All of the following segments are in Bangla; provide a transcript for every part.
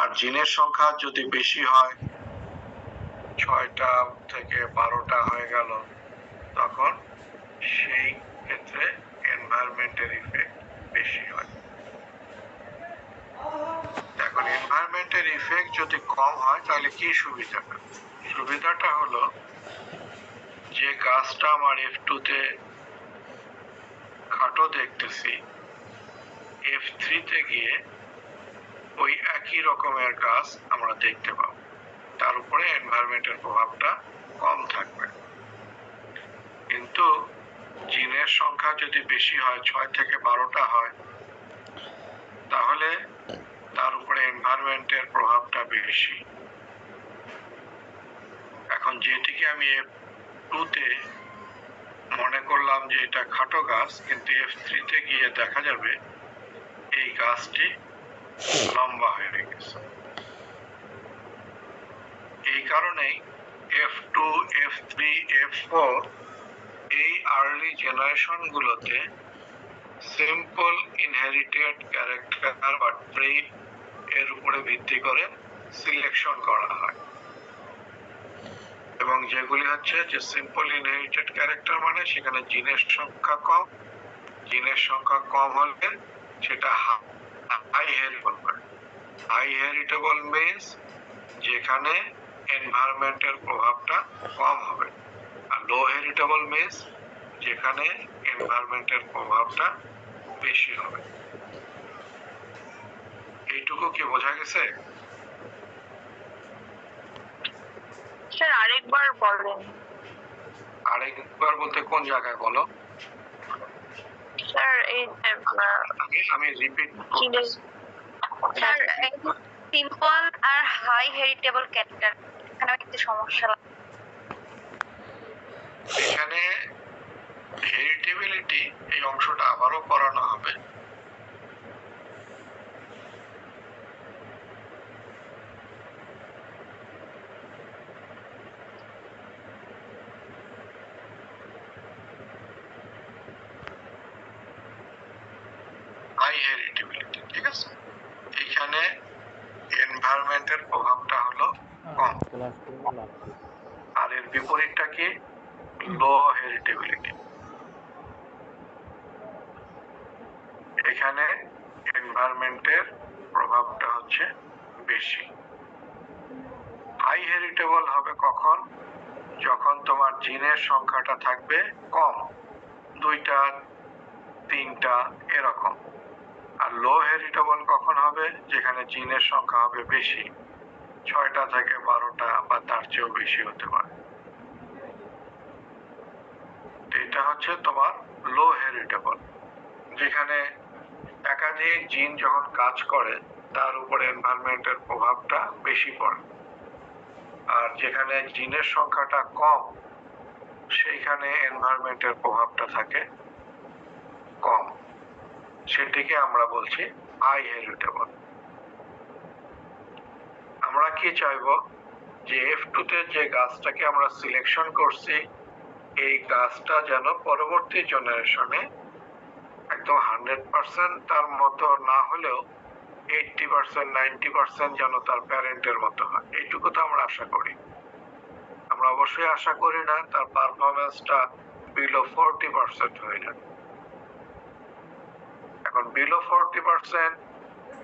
আর জিনের সংখ্যা যদি বেশি হয়, 6টা থেকে 12টা হয়ে গেল, তখন সেই ক্ষেত্রে এনভায়রনমেন্টের ইফেক্ট বেশি হয়। এখন এনভায়রনমেন্টের ইফেক্ট যদি কম হয় তাহলে কি সুবিধাটা? সুবিধাটা হলো যে গাছটা আমার F2 তে খাটো দেখতেছি, F3 তে গিয়ে ওই একই রকমের গাছ আমরা দেখতে পাবো, তার উপরে এনভায়রনমেন্টের প্রভাবটা কম থাকবে। কিন্তু জিনের সংখ্যা যদি বেশি হয়, 6 থেকে 12টা হয়, তাহলে তার উপরে এনভায়রনমেন্টের প্রভাবটা বেশি। এখন যেটিকে আমি F2 তে মনে করলাম যে এটা খাটো গাছ, কিন্তু F3 তে গিয়ে দেখা যাবে এই গাছটি লম্বা হয়ে গেছে। এই কারণেই F2, F3, F4 এই আর্লি জেনারেশন গুলোতে সিম্পল ইনহেরিটেড ক্যারেক্টার বা ট্রেট এর উপরে ভিত্তি করে সিলেকশন করা হয়, এবং যেগুলি হচ্ছে যে সিম্পল ইনহেরিটেড ক্যারেক্টার মানে সেখানে জিনের সংখ্যা কম, জিনের সংখ্যা কম হলে সেটা হাই হেরিটেবল হয়। হাই হেরিটেবল মিন্স যেখানে এনভায়রনমেন্টের প্রভাবটা কম হবে, আর লো হেরিটেবল মিন্স যেখানে এনভায়রনমেন্টের প্রভাবটা বেশি হবে। এইটুকু কি বোঝা গেছে? স্যার আরেকবার বলেন। আরেকবার বলতে কোন জায়গায় বলো? স্যার এই আমি রিপিট স্যার সিম্পল আর হাই হেরিটেবল ক্যারেক্টার এখানে একটু সমস্যা। এখানে হেরিটেবিলিটি এই অংশটা আবারও পড়ানো হবে। হাই হেরিটেবিলিটি, ঠিক আছে? এখানে এনভায়রনমেন্টের প্রভাবটা হলো কম, আর এর বিপরীতটা কি? লো হেরিটেবিলিটি। এখানে এনভায়রনমেন্টের প্রভাবটা হচ্ছে বেশি। হাই হেরিটেবল হবে কখন? যখন তোমার জিনের সংখ্যাটা থাকবে কম, 2টা 3টা এরকম। আর লো হেরিটেবল কখন হবে? যেখানে জিনের সংখ্যা হবে বেশি, 6টা থেকে 12টা বা তার চেয়েও বেশি হতে পারে। এটা হচ্ছে তোমার লো হেরিটেবল, যেখানে একাধিক জিন যখন কাজ করে তার উপরে এনভায়রনমেন্টের প্রভাবটা বেশি পড়ে। আর যেখানে জিনের সংখ্যাটা কম সেইখানে এনভায়রনমেন্টের প্রভাবটা থাকে কম, সেটিকে আমরা বলছি হাই হেরিটেবল। আমরা কি চাইবো? যে F2 তে যে গাছটাকে আমরা সিলেকশন করছি, এই গাছটা যেন পরবর্তী জেনারেশনে একদম 100% তার মতো না হলেও 80%, 90% যেন তার প্যারেন্টের মতো হয়, এইটুকু তো আমরা আশা করি। আমরা অবশ্যই আশা করি না তার পারফরমেন্সটা বিলো 40% হয়ে যাবে। এখন বিলো 40%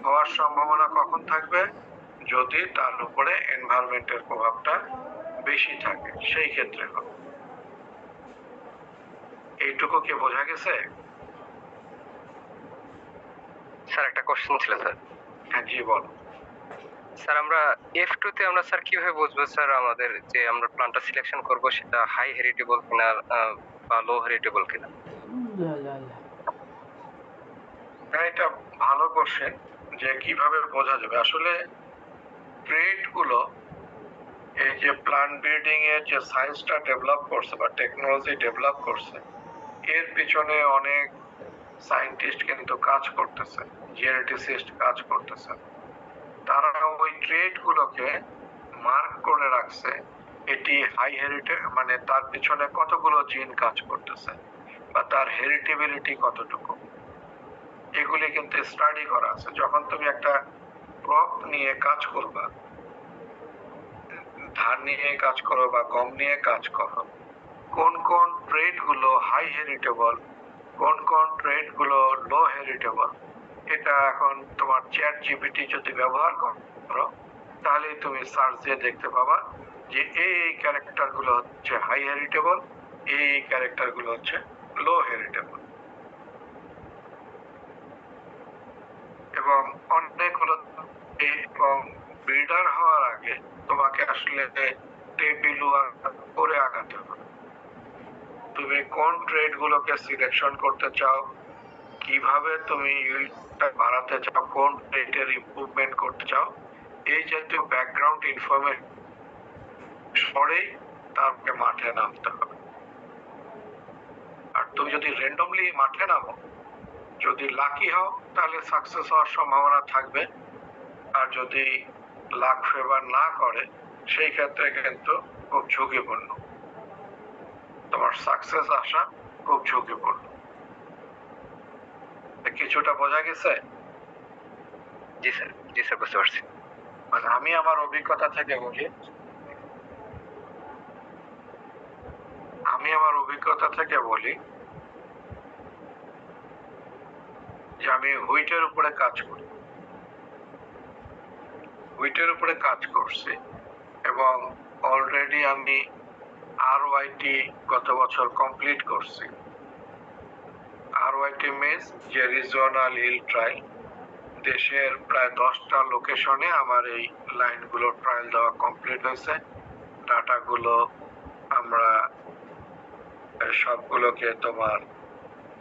হওয়ার সম্ভাবনা কখন থাকবে? যদি তার উপরে এনভায়রনমেন্টের প্রভাবটা বেশি থাকে, সেই ক্ষেত্রে হবে। এইটুকু কি বোঝা গেছে? স্যার একটা কোশ্চেন ছিল স্যার। হ্যাঁ জি বল। স্যার আমরা F2 তে আমরা স্যার কিভাবে বুঝবো স্যার আমাদের যে আমরা প্ল্যান্টটা সিলেকশন করব সেটা হাই হেরিটেবল কিনা বা লো হেরিটেবল কিনা? হ্যাঁ, এটা ভালো কোশ্চেন যে কিভাবে বোঝা যাবে। আসলে ট্রেড গুলো, এই যে প্লান্ট ব্রিডিং এর যে সায়েন্সটা ডেভেলপ করছে বা টেকনোলজি ডেভেলপ করছে, এর পিছনে অনেক সায়েন্টিস্ট কিন্তু কাজ করতেছে, জেনেটিসিস্ট কাজ করতেছে। তারা ওই ট্রেড গুলোকে মার্ক করে রাখছে, এটি হাই হেরিটেজ মানে তার পিছনে কতগুলো জিন কাজ করতেছে বা তার হেরিটেবিলিটি কতটুকু, এগুলি কিন্তু স্টাডি করা আছে। যখন তুমি একটা ক্রপ নিয়ে কাজ করবা, ধান নিয়ে কাজ করো বা গম নিয়ে কাজ করো, কোন কোন ট্রেড গুলো হাই হেরিটেবল, কোন কোন ট্রেড গুলো লো হেরিটেবল, এটা এখন তোমার চ্যাট জিপিটি যদি ব্যবহার করো তাহলে তুমি সার্চ দিয়ে দেখতে পাবা যে এই ক্যারেক্টার গুলো হচ্ছে হাই হেরিটেবল, এই ক্যারেক্টার গুলো হচ্ছে লো হেরিটেবল। এবং অনেক হলো এবং বিল্ডার হওয়ার আগে তোমাকে আসলে টেবিল করে আগাতে হবে। তুমি কোন ট্রেড গুলোকে সিলেকশন করতে চাও, কিভাবে তুমি ইউজটা বাড়াতে চাও, কোন ট্রেডের ইমপ্রুভমেন্ট করতে চাও, এই জাতীয় ব্যাকগ্রাউন্ড ইনফরমেশন পরেই তারপরে মাঠে নামতে হবে। আর তুমি যদি র্যান্ডমলি মাঠে নামো, যদি লাকি হও তাহলে সাকসেস হওয়ার সম্ভাবনা থাকবে, আর যদি লাক ফেভার না করে সেই ক্ষেত্রে কিন্তু খুব ঝুঁকিপূর্ণ, তোমার সাকসেস আসা খুব ঝুঁকিপূর্ণ। কিছুটা বোঝা গেছে? জি স্যার, জি স্যার, বুঝতে পারছি। মানে আমি আমার অভিজ্ঞতা থেকে বলি, যে আমি হুইটের উপরে কাজ করছি এবং অলরেডি আমি RYT গত বছর কমপ্লিট করছি। RYT মিনস যে রিজিওনাল হিল ট্রায়াল, দেশের প্রায় 10টা লোকেশনে আমার এই লাইনগুলো ট্রায়াল দেওয়া কমপ্লিট হয়েছে। ডাটাগুলো আমরা সবগুলোকে তোমার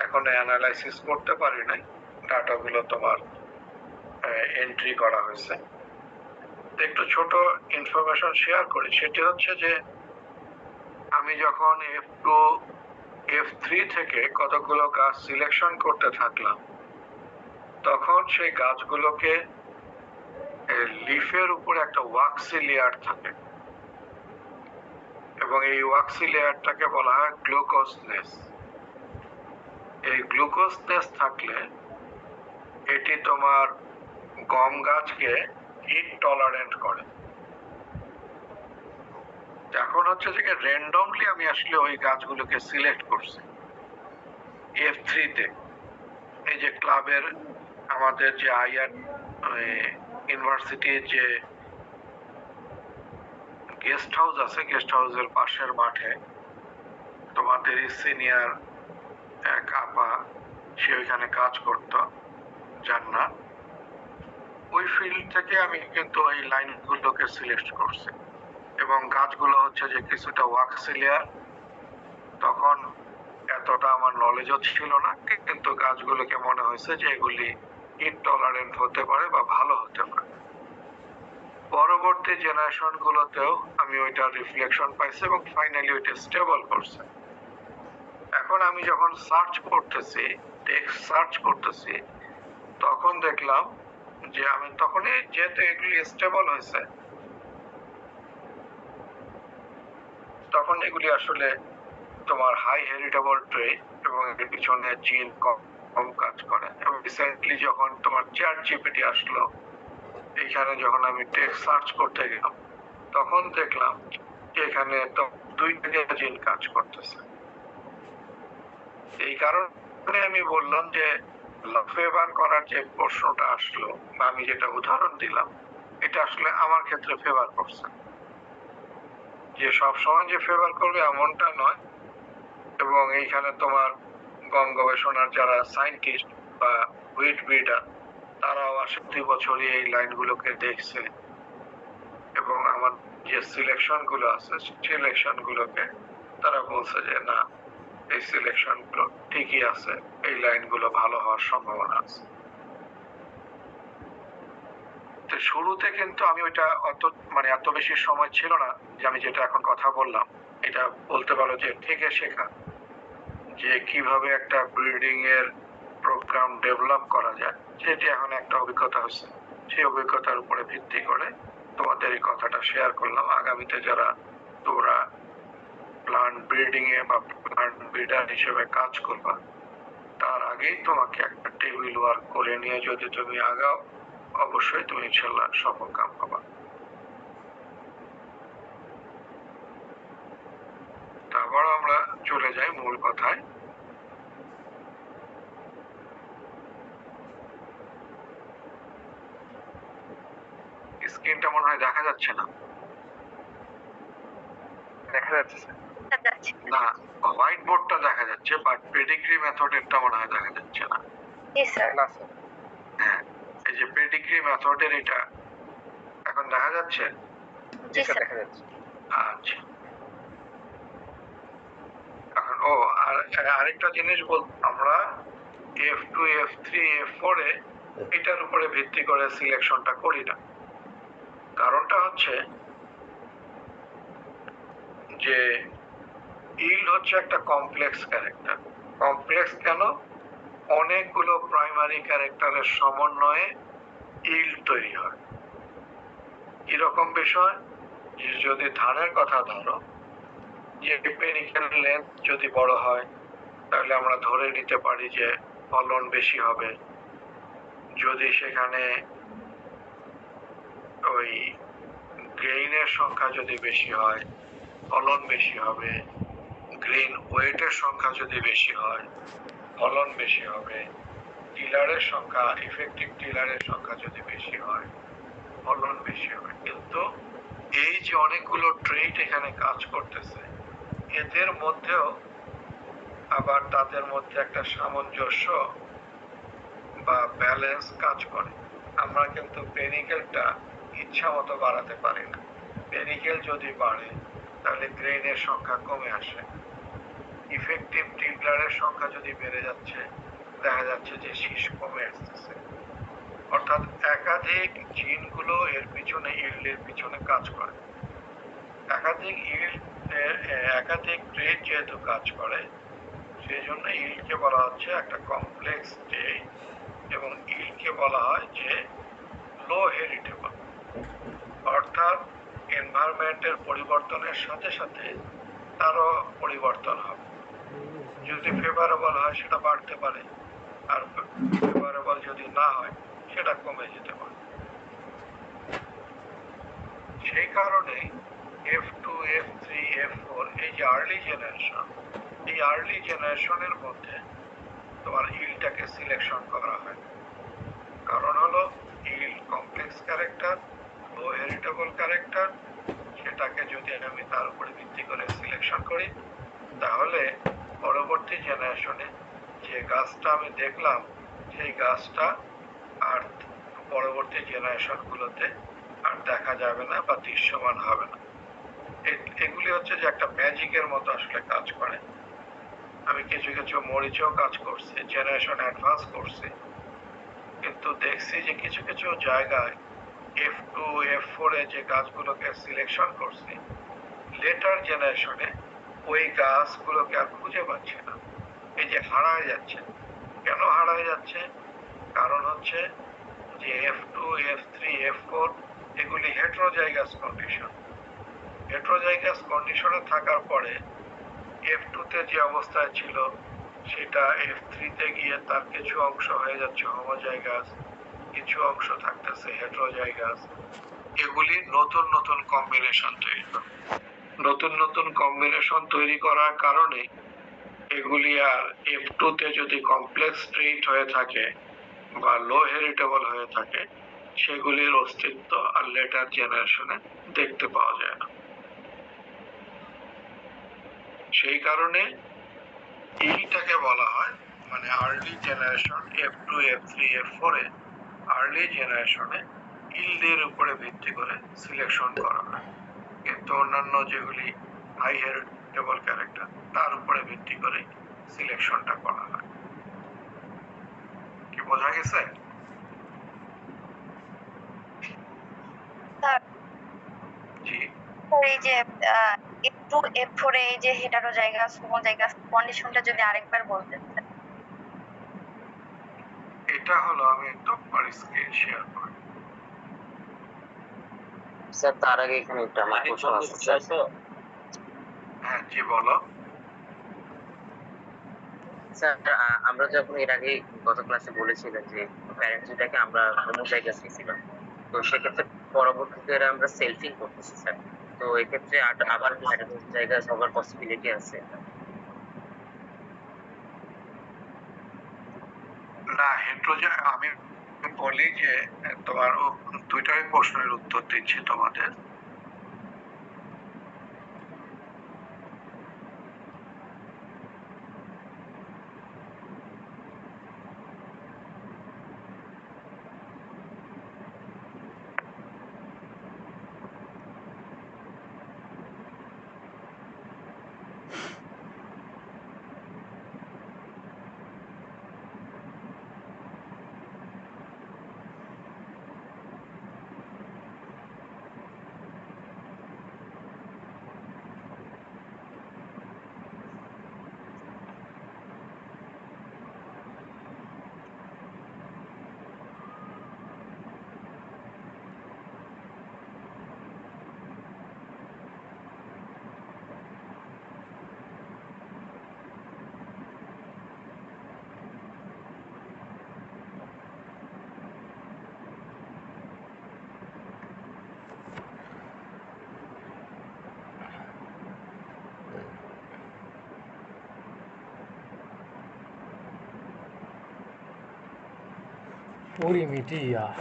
এখন অ্যানালাইসিস করতে পারি নাই, ডাটাগুলো তোমার এন্ট্রি করা হয়েছে। একটু ছোট ইনফরমেশন শেয়ার করি, সেটি হচ্ছে যে আমি যখন F2 F3 থেকে কতগুলো গাছ সিলেকশন করতে থাকলাম, তখন সেই গাছগুলোকে লিফের উপরে একটা ওয়াক্সি লেয়ার থাকে এবং এই ওয়াক্সি লেয়ারটাকে বলা হয় গ্লুকোজনেস। এই গ্লুকোজনেস থাকলে এটি তোমার গম গাছকে হিট টলারেন্ট করে। এখন হচ্ছে যে র্যান্ডমলি আমি আসলে ওই গাছগুলোকে সিলেক্ট করছি F3 তে। এই যে ক্লাবের আমাদের যে আইআর ইউনিভার্সিটির যে গেস্ট হাউস আছে, গেস্ট হাউসের পাশের মাঠে তোমাদের সিনিয়র এক আপা, সে ওইখানে কাজ করতো, জান্নাত। ওই ফিল্ড থেকে আমি কিন্তু ওই লাইনগুলোকে সিলেক্ট করছি এবং গাছগুলো হচ্ছে যে কিছুটা ওয়াক্সি লেয়ার। তখন এতটা আমার নলেজও ছিল না, কিন্তু গাছগুলোকে মনে হয়েছে যে এগুলি হিট টলারেন্ট হতে পারে বা ভালো হতে পারে। পরবর্তী জেনারেশন গুলোতেও আমি ওইটা রিফ্লেকশন পাইছি এবং ফাইনালি ওইটা স্টেবল করছে। এখন আমি যখন টেক্সট সার্চ করতেছি, তখন দেখলাম যে আমি তখনই যেহেতু এগুলি স্টেবল হয়েছে, তখন এগুলি আসলে তোমার হাই হেরিটেবল ট্রেড এবং এর পিছনে জিন কম কাজ করে। এবং রিসেন্টলি যখন তোমার চ্যাট জিপিটি আসলো, এইখানে যখন আমি টেক্সট সার্চ করতে গেলাম, তখন দেখলাম যে এখানে তো 2টা জিন কাজ করতেছে। এই কারণে আমি বললাম যে ফেভার করার যে প্রশ্নটা আসলো বা আমি যেটা উদাহরণ দিলাম, এটা আসলে আমার ক্ষেত্রে ফেভার করছে। যে সব সময় যে ফেভার করবে এমনটা নয়। এবং এইখানে তোমার গম গবেষণার যারা সায়েন্টিস্ট বা হুইট ব্রিডার, তারাও 2 বছরই এই লাইনগুলোকে দেখছে এবং আমার যে সিলেকশন গুলো আছে, সিলেকশন গুলোকে তারা বলছে যে না, এই সিলেকশন গুলো ঠিকই আছে, এই লাইনগুলো ভালো হওয়ার সম্ভাবনা আছে। তো শুরুতে কিন্তু আমি ওইটা এত বেশি সময় ছিল না যে আমি যেটা এখন কথা বললাম, এটা বলতে পারো যে থেকে শেখা, যে কিভাবে একটা ব্রিডিং এর প্রোগ্রাম ডেভেলপ করা যায়, সেটি এখন একটা অভিজ্ঞতা হচ্ছে। সেই অভিজ্ঞতার উপরে ভিত্তি করে তোমাদের এই কথাটা শেয়ার করলাম। আগামীতে যারা তোমরা প্লান্ট ব্রিডিং এ বা প্লান্ট ব্রিডার হিসেবে কাজ করবা, তার আগেই তোমাকে একটা টেবিল ওয়ার্ক করে নিয়ে যদি তুমি আগাও, অবশ্যই তুমি ইনশাল্লাহ সফল কাম পাবা। তারপর আমরা চলে যাই মূল কথায়। স্ক্রিনটা মনে হয় দেখা যাচ্ছে না। দেখা যাচ্ছে স্যার। যাচ্ছে না, হোয়াইট বোর্ডটা দেখা যাচ্ছে, বাট পেডিগ্রি মেথডেরটা মনে হয় দেখা যাচ্ছে না। জি স্যার। না স্যার। হ্যাঁ, এই যে পেডিগ্রি মেথডের এটা এখন দেখা যাচ্ছে। জি স্যার। দেখা যাচ্ছে। আচ্ছা, এখন আর আরেকটা জিনিস আমরা F2 F3 F4 এ এটার উপরে ভিত্তি করে সিলেকশনটা করি না। কারণটা হচ্ছে যে ইল্ড হচ্ছে একটা কমপ্লেক্স ক্যারেক্টার। কমপ্লেক্স কেন? অনেকগুলো প্রাইমারি ক্যারেক্টারের সমন্বয়ে ইল্ড তৈরি হয়। কিরকম বিষয়? যদি ধানের কথা ধরো, যে পেনিকেল লেন্থ যদি বড় হয় তাহলে আমরা ধরে নিতে পারি যে ফলন বেশি হবে। যদি সেখানে ওই গ্রেইনের সংখ্যা যদি বেশি হয় ফলন বেশি হবে। গ্রেইন ওয়েটের সংখ্যা যদি বেশি হয় ফলন বেশি হবে। টিলারের সংখ্যা, ইফেক্টিভ টিলারের সংখ্যা যদি বেশি হয় ফলন বেশি হবে। কিন্তু এই যে অনেকগুলো ট্রেট এখানে কাজ করতেছে, এদের মধ্যেও আবার তাদের মধ্যে একটা সামঞ্জস্য বা ব্যালেন্স কাজ করে। আমরা কিন্তু পেনিকেলটা ইচ্ছা মতো বাড়াতে পারি না। পেনিকেল যদি বাড়ে তাহলে গ্রেইনের সংখ্যা কমে আসে। ইফেক্টিভ টিলারের সংখ্যা যদি বেড়ে যাচ্ছে, দেখা যাচ্ছে যে শীষ কমে আসতেছে। অর্থাৎ একাধিক জিনগুলো এর পিছনে, ইল্ডের পিছনে কাজ করে। একাধিক ট্রেড যেহেতু কাজ করে, সেই জন্য ইল্ডকে বলা হচ্ছে একটা কমপ্লেক্স ট্রেড, এবং ইল্ডকে বলা হয় যে লো হেরিটেবল। অর্থাৎ এনভায়রনমেন্টের পরিবর্তনের সাথে সাথে তারও পরিবর্তন হবে। যদি ফেভারেবল হয় সেটা বাড়তে পারে, আর ফেভারেবল যদি না হয় সেটা কমে যেতে পারে। সেই কারণে F2 F3 F4 এই যে আর্লি জেনারেশন, এই আর্লি জেনারেশনের মধ্যে তোমার ইল্ডটাকে সিলেকশন করা হয়। কারণ হলো ইল্ড কমপ্লেক্স ক্যারেক্টার, লো হেরিটেবল ক্যারেক্টার। সেটাকে যদি আমি তার উপরে ভিত্তি করে সিলেকশন করি, তাহলে পরবর্তী জেনারেশনে যে গাছটা আমি দেখলাম সেই গাছটা আর পরবর্তী জেনারেশন গুলোতে আর দেখা যাবে না বা দৃশ্যমান হবে না। এগুলি হচ্ছে যে একটা ম্যাজিকের মতো আসলে কাজ করে। আমি কিছু কিছু মরিচেও কাজ করছি, জেনারেশন অ্যাডভান্স করছি, কিন্তু দেখছি যে কিছু কিছু জায়গায় F2 F4 এ যে গাছগুলোকে সিলেকশন করছি, লেটার জেনারেশনে ওই গাছগুলোকে আর খুঁজে পাচ্ছি না। এই যে হারায় যাচ্ছে। কেন হারায় যাচ্ছে? কারণ হচ্ছে যে F2 F3 F4 এগুলি হেটেরোজাইগাস কন্ডিশন। হেটেরোজাইগাস কন্ডিশনে থাকার পরে F2 তে যে অবস্থায় ছিল সেটা F3 তে গিয়ে তার কিছু অংশ হয়ে যাচ্ছে হোমোজাইগাস, কিছু অংশ থাকতেছে হেটেরোজাইগাস। এগুলি নতুন নতুন কম্বিনেশন তৈরি করে। নতুন নতুন কম্বিনেশন তৈরি করার কারণে এগুলি আর F2 তে যদি কমপ্লেক্স ট্রেট হয়ে থাকে বা লো হেরিটেবল হয়ে থাকে, সেগুলির অস্তিত্ব আর লেটার জেনারেশনে দেখতে পাওয়া যায় না। সেই কারণে এইটাকে বলা হয়, মানে early generation F2 F3 F4 এ আর্লি জেনারেশনে ইল্ডের উপরে ভিত্তি করে সিলেকশন করা হয়, কিন্তু অন্যান্য যেগুলি হাই হেরিটেবল ক্যারেক্টার তার উপরে ভিত্তি করে সিলেকশনটা করা হয়। কি বোঝা গেছে? স্যার জি, এই যে F2 F4 এ এই যে হেটারোজাইগাস হোমোজাইগাস কন্ডিশনটা যদি আরেকবার বলতেন স্যার। এটা হলো, আমি একদম স্ক্রিন শেয়ার করি। স্যার তার আগে এখানে একটা আমার প্রশ্ন আছে স্যার। হ্যাঁ জি বলো। স্যার আমরা যখন এর আগে গত ক্লাসে বলেছিলেন যে প্যারেন্ট যেটাকে আমরা হোমোজাইগাস নিয়েছিলাম, তো সেক্ষেত্রে পরবর্তীতে এরা আমরা সেলফিং করতেছি স্যার। তো এক্ষেত্রে আবার কি হেটারোজাইগাস হওয়ার পসিবিলিটি আছে? না, আমি বলি যে তোমার দুইটাই প্রশ্নের উত্তর দিচ্ছি তোমাদের। पूरी मीठी यार।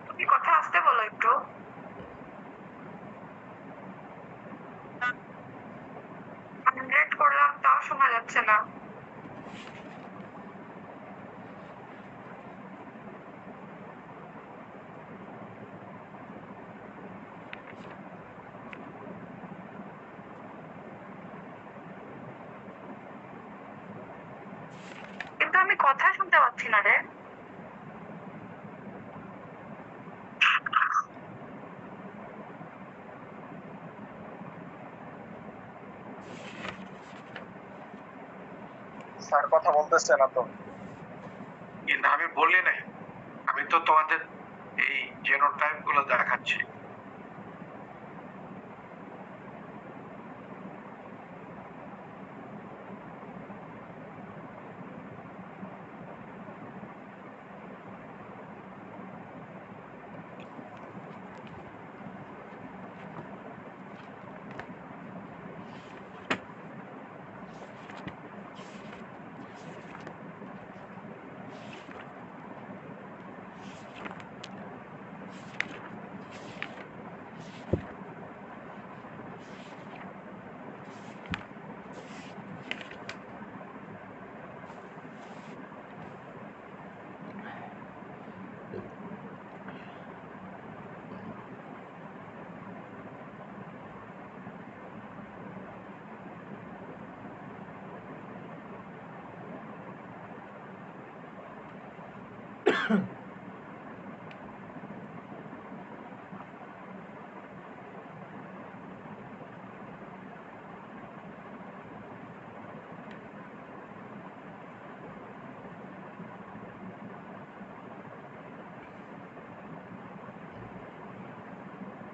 তুমি কথা আসতে বলো একটু। হান্ড্রেড করলাম তাও শোনা যাচ্ছে না। কিন্তু আমি কথা শুনতে পাচ্ছি না রে। স্যার কথা বলতেছে না তো। কিন্তু আমি বলি নাই, আমি তো তোমাদের এই জেনোটাইপ গুলো দেখাচ্ছি।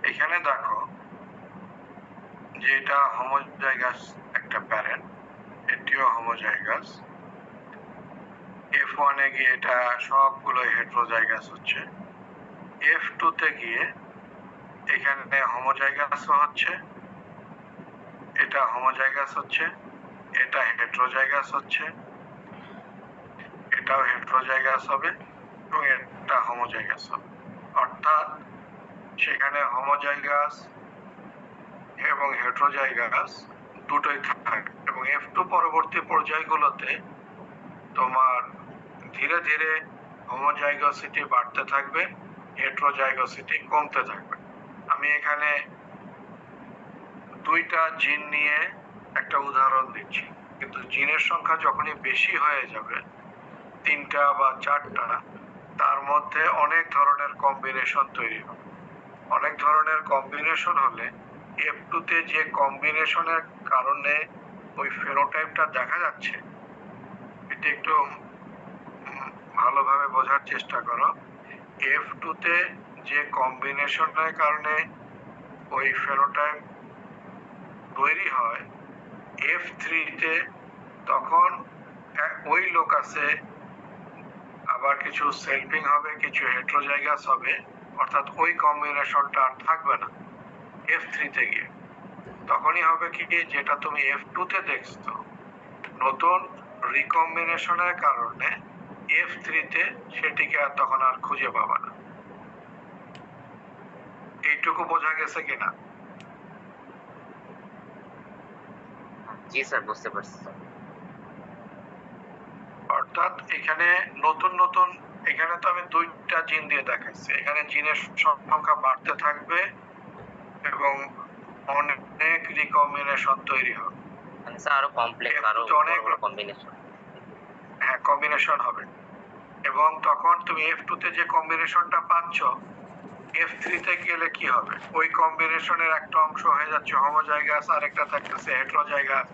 এখানে দেখো যে এটা হোমোজাইগাস একটা প্যারেন্ট, এটিও হোমোজাইগাস। F1 এ গিয়ে এটা সবগুলো হেটেরোজাইগাস হচ্ছে। F2 তে গিয়ে এখানে হোমোজাইগাস হচ্ছে, এটা হোমোজাইগাস হচ্ছে, এটা হেটেরোজাইগাস হচ্ছে, এটাও হেটেরোজাইগাস হবে এবং এটা হোমোজাইগাস হবে। অর্থাৎ সেখানে হোমোজাইগাস এবং হেটেরোজাইগাস দুটোই থাকবে। এবং F2 পরবর্তী পর্যায়গুলোতে তোমার ধীরে ধীরে হোমোজাইগসিটি বাড়তে থাকবে, হেটেরোজাইগসিটি কমতে থাকবে। আমি এখানে দুইটা জিন নিয়ে একটা উদাহরণ দিচ্ছি, কিন্তু জিনের সংখ্যা যখনই বেশি হয়ে যাবে, 3টা বা 4টা, তার মধ্যে অনেক ধরনের কম্বিনেশন তৈরি হবে। অনেক ধরনের কম্বিনেশন হলে F2 তে যে কম্বিনেশনের কারণে ওই ফেনোটাইপটা দেখা যাচ্ছে, এটা একটু ভালোভাবে বোঝার চেষ্টা করো। F2 তে যে কম্বিনেশনের কারণে ওই ফেনোটাইপ তৈরি হয় F3 তে, তখন ওই লোক আছে, আবার কিছু সেলফিং হবে, কিছু হেটেরোজাইগাস হবে, অর্থাৎ ওই কম্বিনেশনটা আর থাকবে না F3 তে গিয়ে। তখনই হবে কি, যেটা তুমি F2 তে দেখছো, নতুন রিকম্বিনেশনের কারণে F3 তে সেটিকে আর তখন আর খুঁজে পাবা না। এইটুকু বোঝা গেছে কিনা? জি স্যার, বুঝতে পারছি। অর্থাৎ এখানে নতুন নতুন, এখানে তো আমি 2টা জিন দিয়ে দেখাচ্ছি, এখানে জিনের সংখ্যা বাড়তে থাকবে এবং অনেক রিকম্বিনেশন তৈরি হবে। মানে স্যার আরো কমপ্লেক্স, আরো অনেক বড় কম্বিনেশন। হ্যাঁ, কম্বিনেশন হবে। এবং তখন তুমি F2 তে যে কম্বিনেশনটা পাচ্ছ, F3 তে গেলে কি হবে, ওই কম্বিনেশনের একটা অংশ হয়ে যাচ্ছে হোমোজাইগাস, আরেকটা থাকতেছে হেটেরোজাইগাস।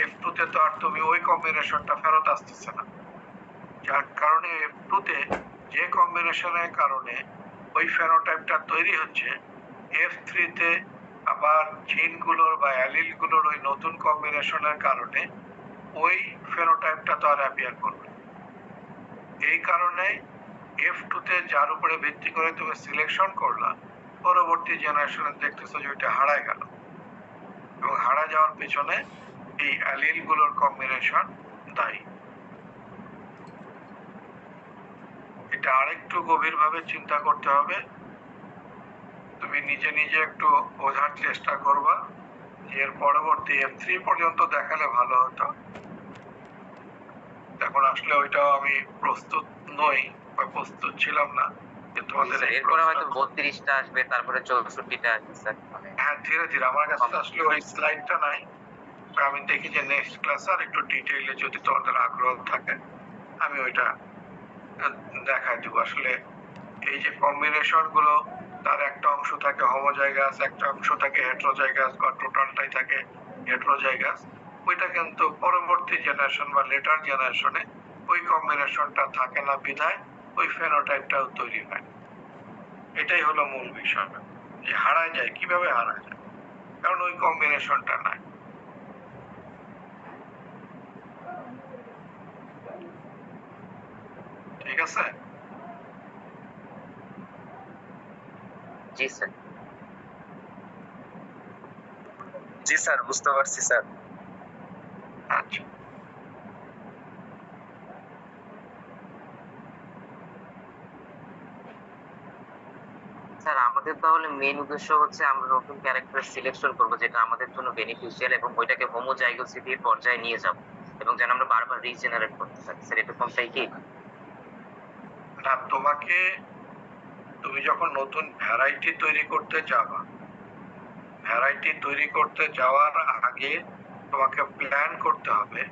F2 তে তো আর তুমি ওই কম্বিনেশনটা ফেরত আসতেছে না, যার কারণে F2 তে যে কম্বিনেশনের কারণে ওই ফেনোটাইপটা তৈরি হচ্ছে, F3 তে আবার জিনগুলোর বা অ্যালিলগুলোর ওই নতুন কম্বিনেশনের কারণে ওই ফেনোটাইপটা তো আর অ্যাপিয়ার করবে। এই কারণে F2 তে যার উপরে ভিত্তি করে তুমি সিলেকশন করলা, পরবর্তী জেনারেশনে দেখতেছো যে ওইটা হারায় গেল, এবং হারা যাওয়ার পিছনে এই অ্যালিলগুলোর কম্বিনেশন দায়ী। এটা আরেকটু গভীরভাবে চিন্তা করতে হবে। তুমি নিজে নিজে একটু বোঝার চেষ্টা করবা, যে এর পরবর্তী F3 পর্যন্ত দেখালে ভালো হতো। এখন আসলে ওইটাও আমি প্রস্তুত নই বা প্রস্তুত ছিলাম না যে তোমাদের এই এরপরে হয়তো প্রশ্নটা- 32টা আসবে, তারপরে 64টা আসবে স্যার। হ্যাঁ, ধীরে ধীরে। আমার কাছে তো আসলে ওই স্লাইডটা নাই, আমি দেখি যে নেক্সট ক্লাসে আর একটু ডিটেইলে যদি তোমাদের আগ্রহ থাকে আমি ওইটা দেখাই দেবো। আসলে এই যে কম্বিনেশন গুলো, তার একটা অংশ থাকে হোমোজাইগাস, একটা অংশ থাকে হেটেরোজাইগাস, বা টোটালটাই থাকে হেটেরোজাইগাস, ওইটা কিন্তু পরবর্তী জেনারেশন বা লেটার জেনারেশনে ওই কম্বিনেশনটা থাকে না, বিধায় ওই ফেনোটাইপটাও তৈরি হয়। এটাই হলো মূল বিষয়, যে হারায় যায়, কিভাবে হারায় যায়, কারণ ওই কম্বিনেশনটা নাই। ঠিক আছে? জি স্যার। জি স্যার, বুঝতে পারছি স্যার। আচ্ছা, স্যার আমাদের তাহলে মেইন উদ্দেশ্য হচ্ছে আমরা নতুন ক্যারেক্টার সিলেকশন করব যেটা আমাদের জন্য বেনিফিশিয়াল, এবং ওইটাকে হোমোজাইগোসিটির পর্যায়ে নিয়ে যাব, এবং যেন আমরা বারবার রিজেনারেট করতে পারি। স্যার এরকমটাই কি? না, তুমি যখন নতুন ভ্যারাইটি তৈরি করতে যাবা, ভ্যারাইটি তৈরি করতে যাওয়ার আগে তোমাকে প্ল্যান করতে হবে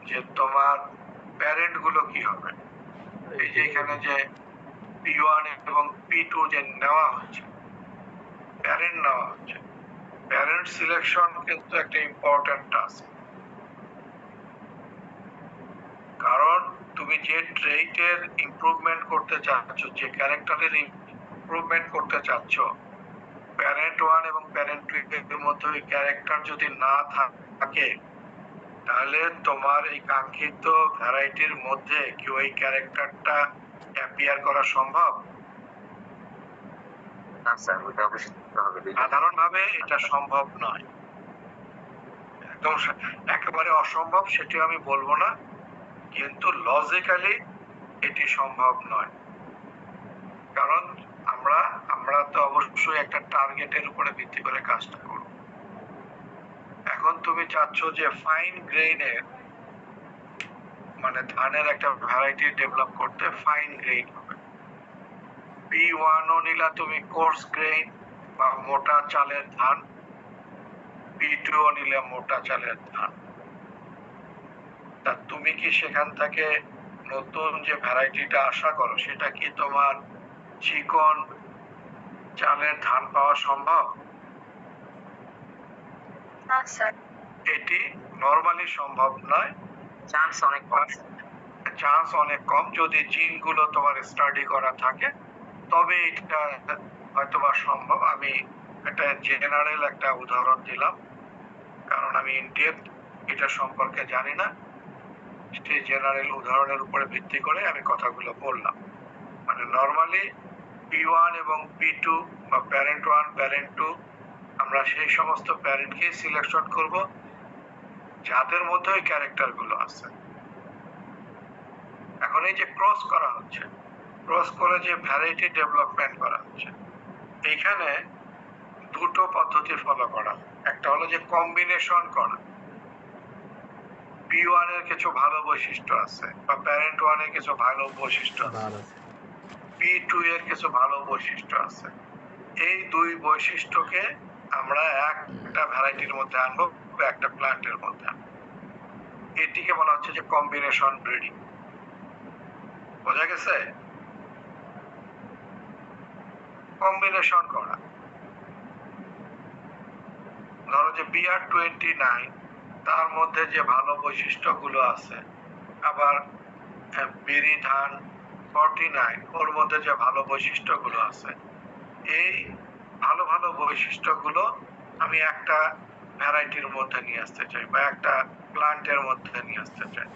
যে তোমার প্যারেন্ট গুলো কি হবে। এই যে এখানে যে P1 এবং P2 যে নেওয়া হচ্ছে, প্যারেন্ট নেওয়া হচ্ছে, প্যারেন্ট সিলেকশন কিন্তু একটা ইম্পর্টেন্ট টাস্ক। কারণ তুমি যে ট্রেইটের ইমপ্রুভমেন্ট করতে চাচ্ছ, যে ক্যারেক্টারের ইমপ্রুভমেন্ট করতে চাচ্ছ, প্যারেন্ট 1 এবং প্যারেন্ট 2 এর মধ্যে ওই ক্যারেক্টার যদি না থাকে, তাহলে তোমার এই কাঙ্ক্ষিত ভ্যারাইটির মধ্যে কি ওই ক্যারেক্টারটা অ্যাপিয়ার করা সম্ভব? না স্যার, ওইটা অবশ্যই করতে হবে। সাধারণভাবে এটা সম্ভব নয়, একদম একেবারে অসম্ভব সেটিও আমি বলবো না, কিন্তু লজিক্যালি এটি সম্ভব নয়। কারণ আমরা তো অবশ্যই একটা টার্গেটের উপরে ভিত্তি করে কাজটা করব। এখন তুমি চাচ্ছ যে ফাইন গ্রেইনের, মানে ধানের একটা ভ্যারাইটি ডেভেলপ করতে, ফাইন গ্রেইন হবে। P1 ও নিলা তুমি কোর্স গ্রেইন বা মোটা চালের ধান, P2 ও নিলে মোটা চালের ধান। তা তুমি কি সেখান থেকে নতুন যে ভ্যারাইটিটা আশা করো, সেটা কি তোমার চিকন চালের ধান পাওয়া সম্ভব? না স্যার। এটি নরমালি সম্ভব নয়, চান্স অনেক কম। চান্স অনেক কম, যদি জিনগুলো তোমার স্টাডি করা থাকে তবে এটা হয়তোবা সম্ভব। আমি একটা জেনারেল একটা উদাহরণ দিলাম, কারণ আমি ইনডেপথ এটা সম্পর্কে জানি না। সেই জেনারেল উদাহরণের উপরে ভিত্তি করে আমি কথাগুলো বললাম। মানে নর্মালি P1 এবং P2 বা প্যারেন্ট 1 প্যারেন্ট 2 আমরা সেই সমস্ত প্যারেন্টকেই সিলেকশন করব যাদের মধ্যে ওই ক্যারেক্টার গুলো আছে। এখন এই যে ক্রস করা হচ্ছে, ক্রস করে যে ভ্যারাইটি ডেভেলপমেন্ট করা হচ্ছে, এইখানে দুটো পদ্ধতি ফলো করা। একটা হলো যে কম্বিনেশন করা। P1 এর কিছু ভালো বৈশিষ্ট্য আছে বা প্যারেন্ট 1 এর কিছু ভালো বৈশিষ্ট্য আছে, ভালো আছে। P2 এর কিছু ভালো বৈশিষ্ট্য আছে। এই দুই বৈশিষ্ট্যকে আমরা একটা ভ্যারাইটির মধ্যে আনবো বা একটা প্ল্যান্টের মধ্যে আনবো। এটিকে বলা হচ্ছে যে কম্বিনেশন ব্রিডিং। বোঝা গেছে? কম্বিনেশন করা। ধরো যে BR29 তার মধ্যে যে ভালো বৈশিষ্ট্যগুলো আছে, আবার বিরি ধান 49 ওর মধ্যে যে ভালো বৈশিষ্ট্যগুলো আছে, এই ভালো ভালো বৈশিষ্ট্যগুলো আমি একটা ভ্যারাইটির মধ্যে নিয়ে আসতে চাই বা একটা প্লান্টের মধ্যে নিয়ে আসতে চাই।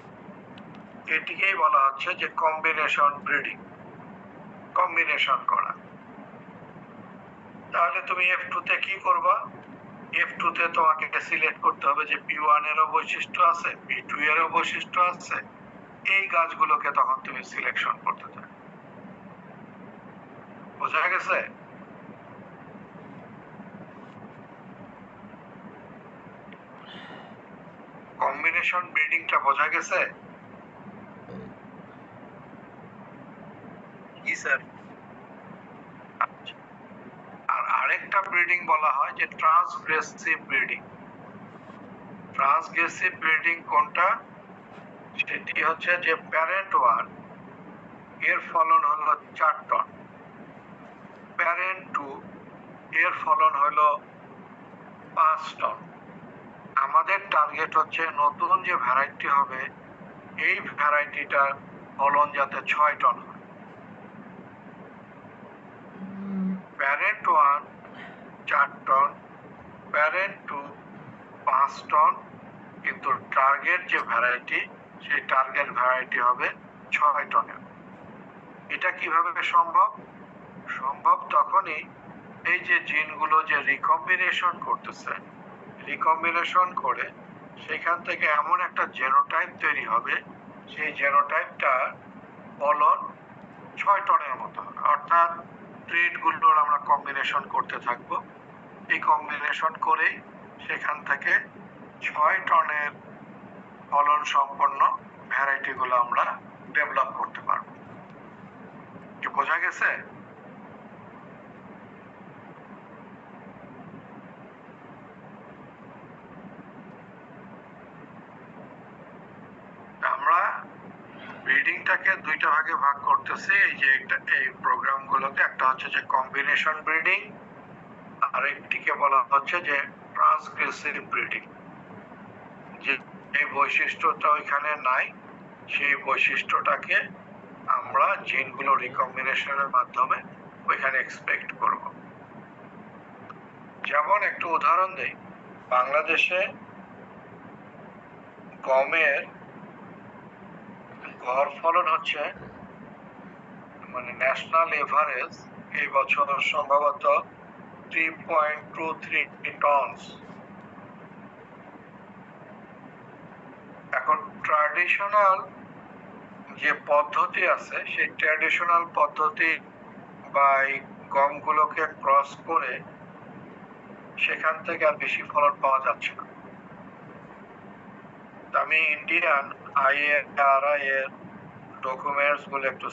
এটিকেই বলা হচ্ছে যে কম্বিনেশন ব্রিডিং, কম্বিনেশন করা। তাহলে তুমি F2 তে কি করবা? F2 তে তোমাকে সিলেক্ট করতে হবে যে P1 এরও বৈশিষ্ট্য আছে, P2 এরও বৈশিষ্ট্য আছে। এই গাছগুলোকে তখন তুমি সিলেকশন করতে চাও। বোঝা গেছে? কম্বিনেশন ব্রিডিংটা বোঝা গেছে? জি স্যার। আচ্ছা। আর আরেকটা ব্রিডিং বলা হয় যে ট্রান্সগ্রেসিভ ব্রিডিং। ট্রান্সগ্রেসিভ ব্রিডিং কোনটা? সেটি হচ্ছে যে প্যারেন্ট 1 এর ফলন হলো 4 টন, প্যারেন্ট 2 এর ফলন হলো 5 টন। আমাদের টার্গেট হচ্ছে নতুন যে ভ্যারাইটি হবে এই ভ্যারাইটিটার ফলন যাতে 6 টন হয়। প্যারেন্ট 1 4 টন, প্যারেন্ট 2 5 টন, কিন্তু টার্গেট যে ভ্যারাইটি সেই টার্গেট ভ্যারাইটি হবে 6 টনের। এটা কিভাবে সম্ভব? সম্ভব তখনই এই যে জিনগুলো যে রিকম্বিনেশন করতেছে, রিকম্বিনেশন করে সেখান থেকে এমন একটা জেনোটাইপ তৈরি হবে, সেই জেনোটাইপটা ফলন 6 টনের মতো হবে। অর্থাৎ ট্রেডগুলোর আমরা কম্বিনেশন করতে থাকবো। এই কম্বিনেশন করেই সেখান থেকে 6 টনের ফলন সম্পন্ন ভ্যারাইটিগুলো আমরা ডেভেলপ করতে পারবো। কি বোঝা গেছে? আমরা ব্রিডিংটাকে দুইটা ভাগে ভাগ করতেছি। এই যে এই প্রোগ্রামগুলোকে, একটা হচ্ছে যে কম্বিনেশন ব্রিডিং, আর একটিকে বলা হচ্ছে যে ট্রান্সগ্রেসিভ ব্রিডিং। যে এই বৈশিষ্ট্যটা ওইখানে নাই, সেই বৈশিষ্ট্যটাকে আমরা জিনগুলো রিকম্বিনেশনের মাধ্যমে ওইখানে এক্সপেক্ট করব। যেমন একটু উদাহরণ দেই, বাংলাদেশে গমের গড় ফলন হচ্ছে মানে ন্যাশনাল এভারেজ এই বছর সম্ভবত 3.23 টনস। এখন ট্র্যাডিশনাল যে পদ্ধতি আছে সেই ট্র্যাডিশনাল পদ্ধতি বা এই গমগুলোকে ক্রস করে সেখান থেকে আর বেশি ফলন পাওয়া যাচ্ছে না। আমি ইন্ডিয়ান IARI এর ডকুমেন্টস গুলো একটু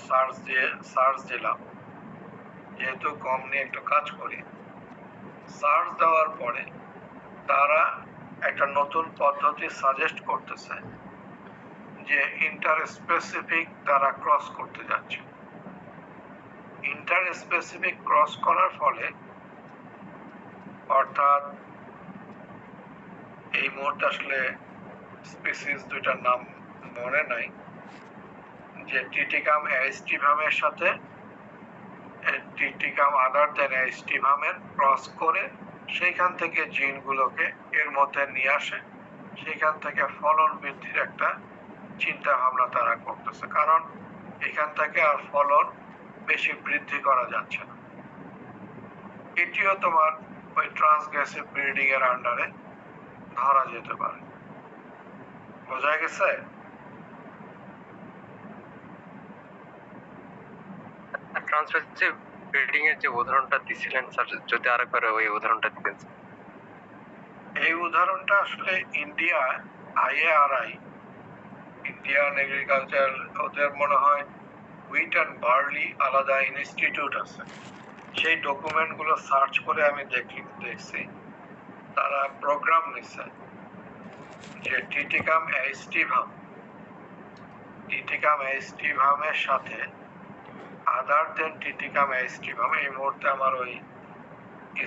সার্চ দিলাম, যেহেতু গম নিয়ে একটু কাজ করি। সার্চ দেওয়ার পরে তারা একটা নতুন পদ্ধতি সাজেস্ট করতেছে যে ইন্টার স্পেসিফিক তারা ক্রস করতে যাচ্ছে। ইন্টার স্পেসিফিক ক্রস করার ফলে, অর্থাৎ এই মুহূর্তে আসলে স্পিসিস দুইটার নাম মনে নাই, যে টিটিকাম অ্যারিস্টিভামের সাথে টিটিকাম আদার দেন স্টিভামের ক্রস করে সেইখান থেকে জিনগুলোকে এর মধ্যে নিয়ে আসে, সেখান থেকে ফলন বৃদ্ধির একটা চিন্তা ভাবনা তারা করতেছে, কারণ এখান থেকে আর ফলন বেশি বৃদ্ধি করা যাচ্ছে না। এটিও তোমার ওই ট্রান্সগ্রেসিভ ব্রিডিং এর আন্ডারে ধরা যেতে পারে। বোঝা গেছে? ট্রান্সফারেন্সিভ ব্রিডিং এর যে উদাহরণটা দিছিলেন স্যার, যদি আরেকবার ওই উদাহরণটা দিতেন। এই উদাহরণটা আসলে ইন্ডিয়া IARI, ইন্ডিয়ান এগ্রিকালচার, ওদের মনে হয় হুইট অ্যান্ড বার্লি আলাদা ইনস্টিটিউট আছে, সেই ডকুমেন্ট গুলো সার্চ করে আমি দেখছি তারা প্রোগ্রাম নিচ্ছে যে টিটিকাম অ্যাস্টিভামের সাথে আদার দেন টিটিকাম অ্যাস্টিভাম, এই মুহূর্তে আমার ওই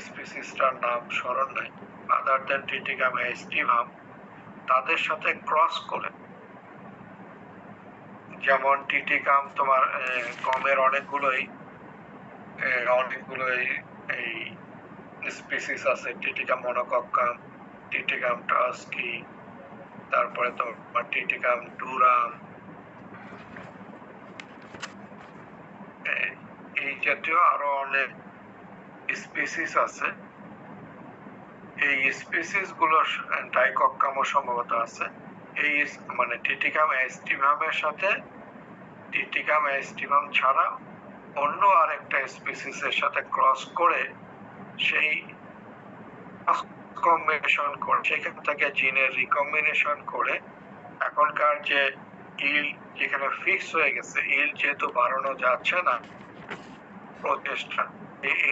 স্পিসিসটার নাম স্মরণ নাই, আদার দেন টিটিকাম অ্যাস্টিভাম তাদের সাথে ক্রস করে, যেমন টিটিকাম তোমার গমের অনেকগুলোই এই স্পিসিস আছে, টিটিকাম মনোকক্কাম, টিটিকাম টাস্কি, তারপরে তোমার টিটিকাম ডুরাম, এই জাতীয় আরো অনেক স্পিসিস আছে। এই স্পিসিস গুলো ডাইকক্কামও সম্ভবত আছে। এই মানে টিটিকাম অ্যাস্টিভামের সাথে টিটিকাম অ্যাস্টিভাম ছাড়া অন্য আরেকটা স্পিসিসের সাথে ক্রস করে সেই কম্বিনেশন করে সেখান থেকে জিনের রিকম্বিনেশন করে এখনকার যে ইল যেখানে ফিক্স হয়ে গেছে, ইল যেহেতু বাড়ানো যাচ্ছে না, প্রচেষ্টা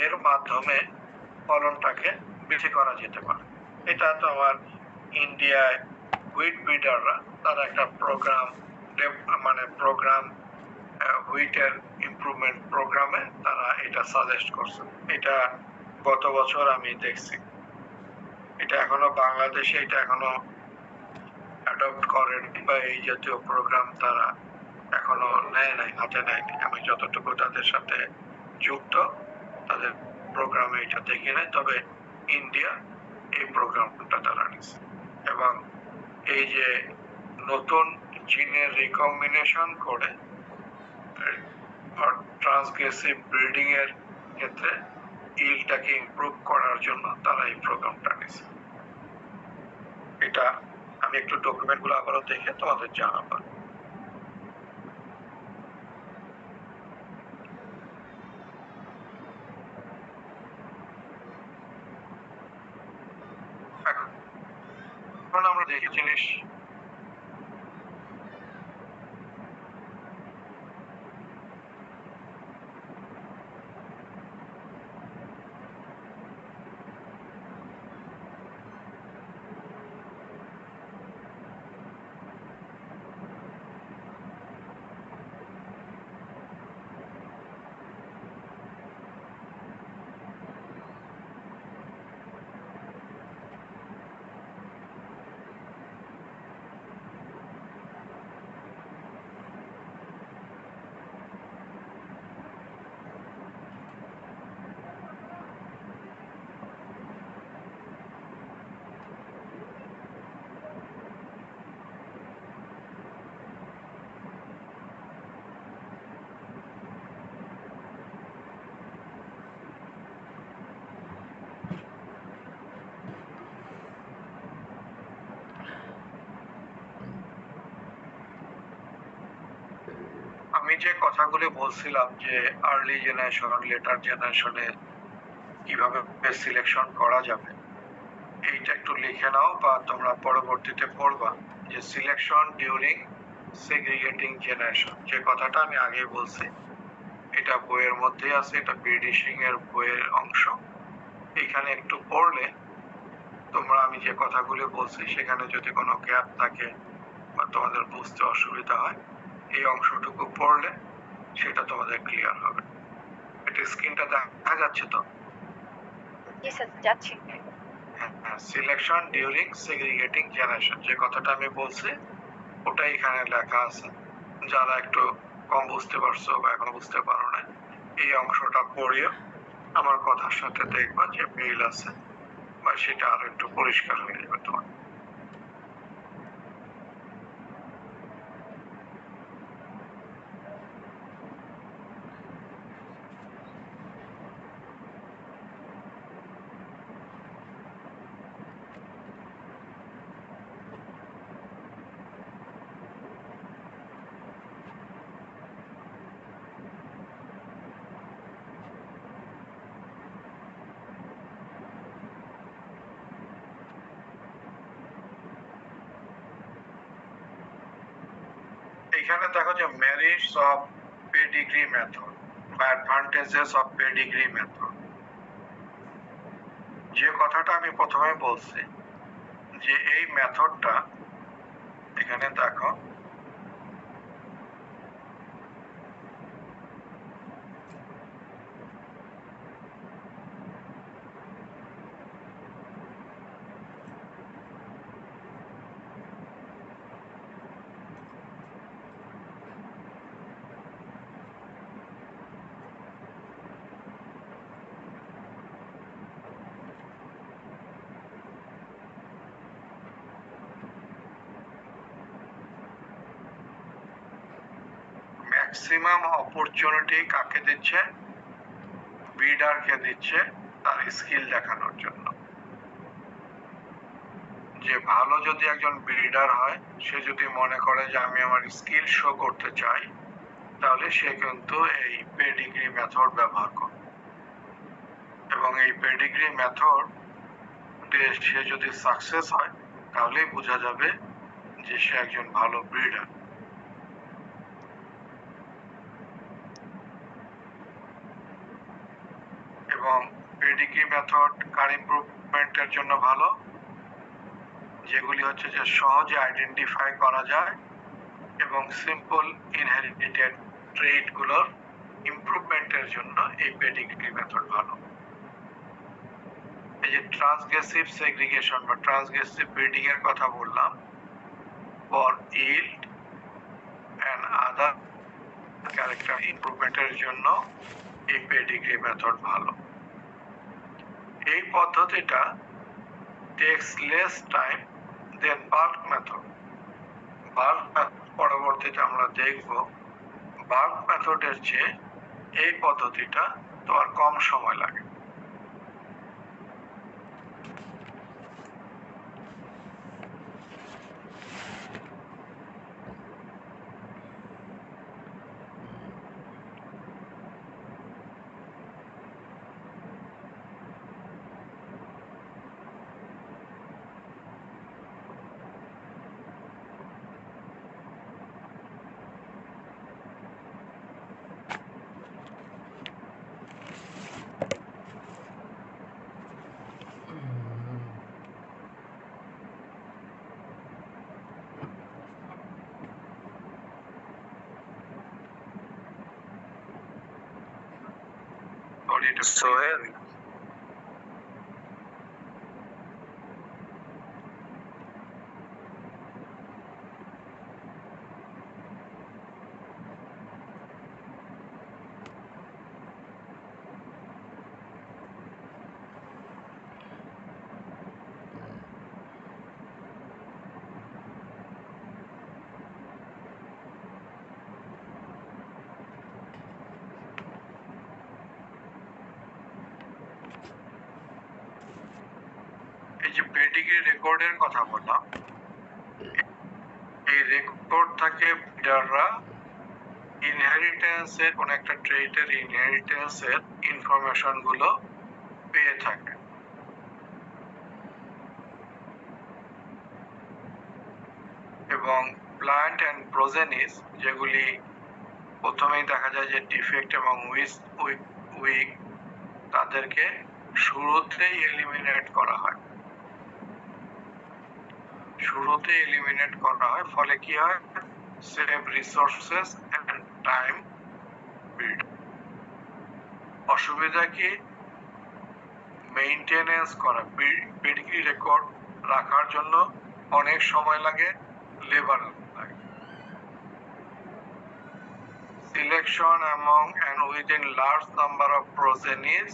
এর মাধ্যমে ফলনটাকে বৃদ্ধি করা যেতে পারে। এটা তো আমার ইন্ডিয়ায় হুইট ব্রিডাররা তারা একটা প্রোগ্রাম হুইটের ইমপ্রুভমেন্ট প্রোগ্রামে তারা এটা সাজেস্ট করছে। এটা গত বছর আমি দেখছি, এটা এখনো বাংলাদেশে এটা এখনো অ্যাডপ্ট করেন বা এই জাতীয় প্রোগ্রাম তারা এখনো নেয় নাই, হাতে নেয়নি। আমি যতটুকু তাদের সাথে যুক্ত তাদের প্রোগ্রামে এটা দেখি নাই, তবে ইন্ডিয়া এই প্রোগ্রামটা তারা নিচ্ছে। এবং এই যে নতুন জিনের রিকম্বিনেশন করে ট্রান্সগ্রেসিভ ব্রিডিং এর ক্ষেত্রে ইলটাকে ইমপ্রুভ করার জন্য তারা এই প্রোগ্রামটা নিচ্ছে। এটা আমি একটু ডকুমেন্ট গুলো আবারও দেখে তোমাদের জানাবো। এখন আমরা দেখি জিনিস আমি যে কথাগুলো বলছিলাম যে আর্লি জেনারেশন লেটার জেনারেশনে কিভাবে সিলেকশন করা যাবে, এইটা একটু লিখে নাও বা তোমরা পরবর্তীতে পড়বা যে সিলেকশন ডিউরিং সেগ্রিগেটিং জেনারেশন, যে কথাটা আমি আগে বলছি এটা বইয়ের মধ্যে আছে, এটা ব্রিডিশিং এর বইয়ের অংশ। এখানে একটু পড়লে তোমরা আমি যে কথাগুলো বলছি সেখানে যদি কোনো গ্যাপ থাকে বা তোমাদের বুঝতে অসুবিধা হয়, এই অংশটুকু পড়লে সেটা তোমাদের ক্লিয়ার হবে। এটা স্ক্রিনটা দেখা যাচ্ছে তো? জি স্যার, যাচ্ছি। সিলেকশন ডিউরিং সেগ্রিগেটিং জেনারেশন যে কথাটা আমি বলছি ওটাই এখানে লেখা আছে। যারা একটু কম বুঝতে পারছো বা এখনো বুঝতে পারো না, এই অংশটা পড়িয়ে আমার কথার সাথে দেখবা যে মিল আছে, বা সেটা আরো একটু পরিষ্কার হয়ে যাবে তোমার। এখানে দেখো যে মেরিটস অফ পেডিগ্রি মেথড বা অ্যাডভান্টেজেস অফ পেডিগ্রি মেথড, যে কথাটা আমি প্রথমে বলছি যে এই মেথডটা এখানে দেখো ম্যাক্সিমাম অপরচুনিটি কাকে দিচ্ছে? ব্রিডারকে দিচ্ছে তার স্কিল দেখানোর জন্য। যে ভালো যদি একজন ব্রিডার হয়, সে যদি মনে করে যে আমি আমার স্কিল শো করতে চাই, তাহলে সে কিন্তু এই পেডিগ্রি মেথড ব্যবহার করে, এবং এই পেডিগ্রি মেথড সে যদি সাকসেস হয় তাহলেই বোঝা যাবে যে সে একজন ভালো ব্রিডার। এবং পেডিগ্রি মেথড কার ইমপ্রুভমেন্টের জন্য ভালো? যেগুলি হচ্ছে যে সহজে আইডেন্টিফাই করা যায় এবং সিম্পল ইনহেরিটেড ট্রেট গুলোর ইমপ্রুভমেন্টের জন্য এই পেডিগ্রি মেথড ভালো। এই যে ট্রান্সগ্রেসিভ সেগ্রিগেশন বা ট্রান্সগ্রেসিভ ব্রিডিং এর কথা বললাম, for yield and other character ইমপ্রুভমেন্টের জন্য এই পেডিগ্রি মেথড ভালো। এই পদ্ধতিটা takes less time then bulk method. Bulk method পরবর্তীতে আমরা দেখব, বাল্ক মেথডের চেয়ে এই পদ্ধতিটা তো আর কম সময় লাগে। সোহেল, এই যে পেডিগ্রি রেকর্ডের কথা বললাম, এই রেকর্ড থেকে ব্রিডাররা ইনহেরিটেন্সের কোন একটা ট্রেটের ইনহেরিটেন্সের ইনফরমেশন গুলো পেয়ে থাকে। এবং প্লান্ট এন্ড প্রোজেনিস, যেগুলি প্রথমেই দেখা যায় যে ডিফেক্ট এবং উইক, তাদেরকে শুরুতেই এলিমিনেট করা হয়। ফলে কি হয়? Save resources and time build. অসুবিধা কি? মেইনটেনেন্স করা, পেডিগ্রি রেকর্ড রাখার জন্য অনেক সময় লাগে, লেবার লাগে। selection among and within large number of progenies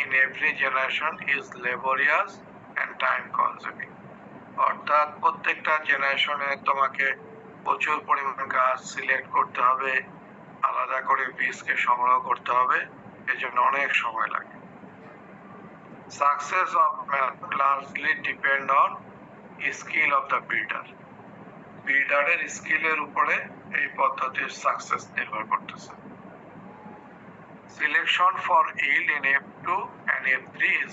in every generation is laborious and time consuming. অর্থাৎ প্রত্যেকটা জেনারেশনে তোমাকে প্রচুর পরিমাণ গাছ সিলেক্ট করতে হবে, আলাদা করে বীজকে সংগ্রহ করতে হবে, এজন্য অনেক সময় লাগে। Success of method largely depend on skill of the breeder. ব্রিডারের স্কিলের উপরে এই পদ্ধতির সাকসেস নির্ভর করতেছে। Selection for yield in F2 and F3 is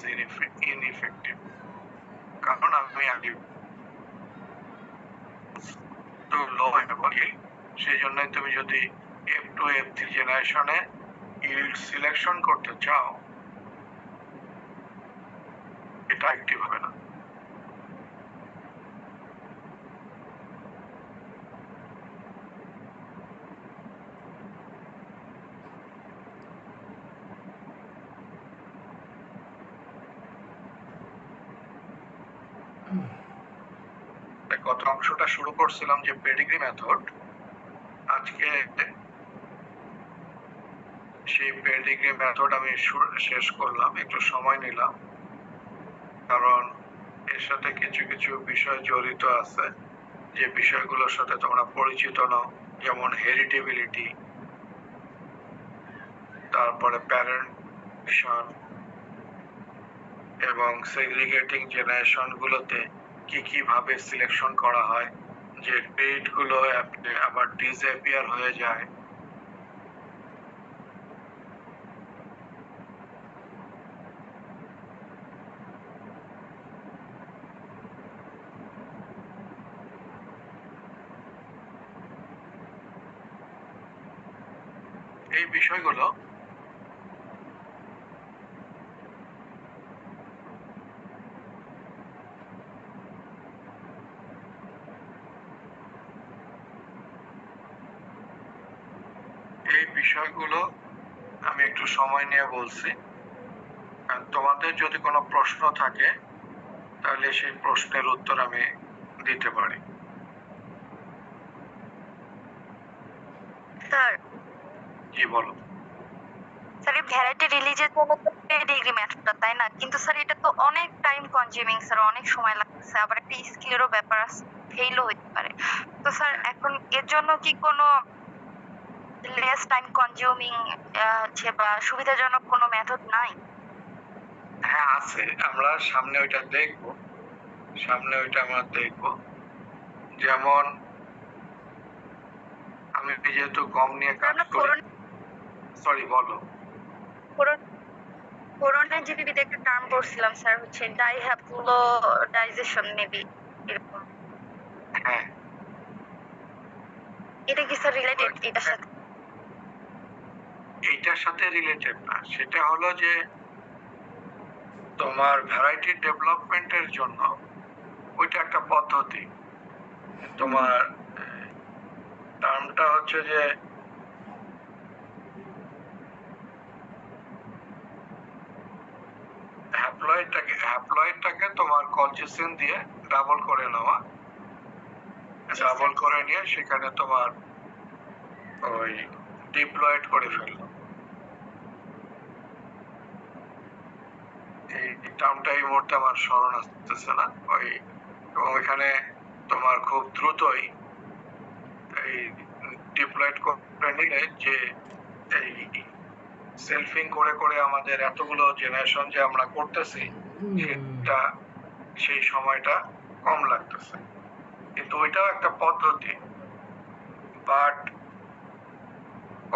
ineffective. কারণ আমি আগে তো লো এবং yield, সেই জন্য তুমি যদি F2 F3 জেনারেশনে yield সিলেকশন করতে চাও, এটা অ্যাক্টিভ হবে না। গত অংশটা শুরু করছিলাম যে পেডিগ্রি মেথড, আজকে সেই পেডিগ্রি মেথড আমি শেষ করলাম, একটু সময় নিলাম কারণ এর সাথে কিছু কিছু বিষয় জড়িত আছে যে বিষয়গুলোর সাথে তোমরা পরিচিত নও, যেমন হেরিটেবিলিটি, তারপরে প্যারেন্টেশন এবং সেগ্রিগেটিং জেনারেশন গুলোতে কি কি ভাবে সিলেকশন করা হয়, যে ট্রেড গুলো আবার ডিসঅ্যাপিয়ার হয়ে যায়। এই বিষয়গুলো আমি একটু সময় নিয়ে বলছি, আর তোমাদের যদি কোনো প্রশ্ন থাকে তাহলে সেই প্রশ্নের উত্তর আমি দিতে পারি। স্যার, জি বলো। স্যার এই ভ্যারাইটি রিলিজের জন্য তো পেডিগ্রি মেথডটা, তাই না? কিন্তু স্যার এটা তো অনেক টাইম কনজিউমিং স্যার, অনেক সময় লাগছে, আবার একটা স্কিলেরও ব্যাপার আছে, ফেইলও হতে পারে। তো স্যার এখন এর জন্য কি কোনো লেস টাইম কনজিউমিং হচ্ছে বা সুবিধাজনক কোনো মেথড নাই? হ্যাঁ আছে, আমরা সামনে ওইটা দেখবো, আমরা দেখবো। যেমন আমি যেহেতু গম নিয়ে কাজ করি, সরি বলো। করোনা জিবিবিতে একটা টার্ম পড়ছিলাম স্যার, হচ্ছে ডাইহ্যাপ্লোডাইজেশন মেবি এরকম। হ্যাঁ, এটা কি স্যার রিলেটেড এটার সাথে? এইটার সাথে রিলেটেড না, সেটা হলো যে তোমার ভ্যারাইটি ডেভেলপমেন্টের জন্য ওইটা একটা পদ্ধতি। তোমার টার্মটা হচ্ছে যে হ্যাপ্লয়েডটাকে তোমার কলচিসিন দিয়ে ডাবল করে নেওয়া, ডাবল করে নিয়ে সেখানে তোমার ওই ডিপ্লয়েড করে ফেললো। এই টার্মটা এই মুহূর্তে আমার স্মরণ আসতেছে না। ওই এবং এখানে তোমার খুব দ্রুতই এই ডিপ্লয়েড করে নিলে যে এই সেলফিং করে করে আমাদের এতগুলো জেনারেশন যে আমরা করতেছি, সেটা সেই সময়টা কম লাগতেছে, কিন্তু ওইটাও একটা পদ্ধতি। বাট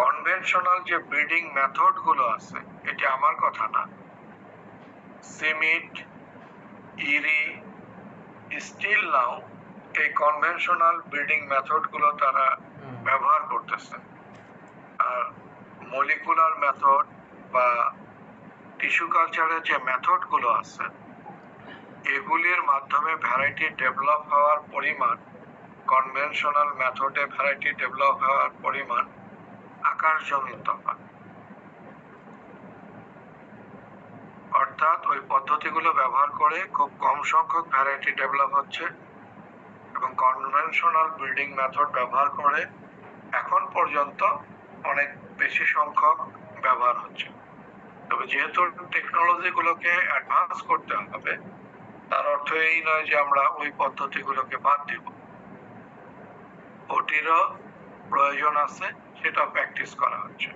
কনভেনশনাল যে ব্রিডিং মেথড গুলো আছে, এটা আমার কথা না, সিমিট, ইরি, স্টিল নাও এই কনভেনশনাল ব্রিডিং মেথড গুলো তারা ব্যবহার করতেছে। আর মলিকুলার মেথড বা টিস্যু কালচারের যে মেথড গুলো আছে, এগুলির মাধ্যমে ভ্যারাইটি ডেভেলপ হওয়ার পরিমাণ, কনভেনশনাল মেথডে ভ্যারাইটি ডেভেলপ হওয়ার পরিমাণ আকাশ জমিন তফাৎ। অর্থাৎ ওই পদ্ধতিগুলো ব্যবহার করে খুব কম সংখ্যক ভ্যারাইটি ডেভেলপ হচ্ছে, এবং কনভেনশনাল ব্রিডিং মেথড ব্যবহার করে এখন পর্যন্ত অনেক বেশি সংখ্যক ব্যবহার হচ্ছে। তবে যেহেতু টেকনোলজি গুলোকে অ্যাডভান্স করতে হবে, তার অর্থ এই নয় যে আমরা ওই পদ্ধতিগুলোকে বাদ দিব। ওটিরও প্রয়োজন আছে, সেটা প্র্যাকটিস করা হচ্ছে।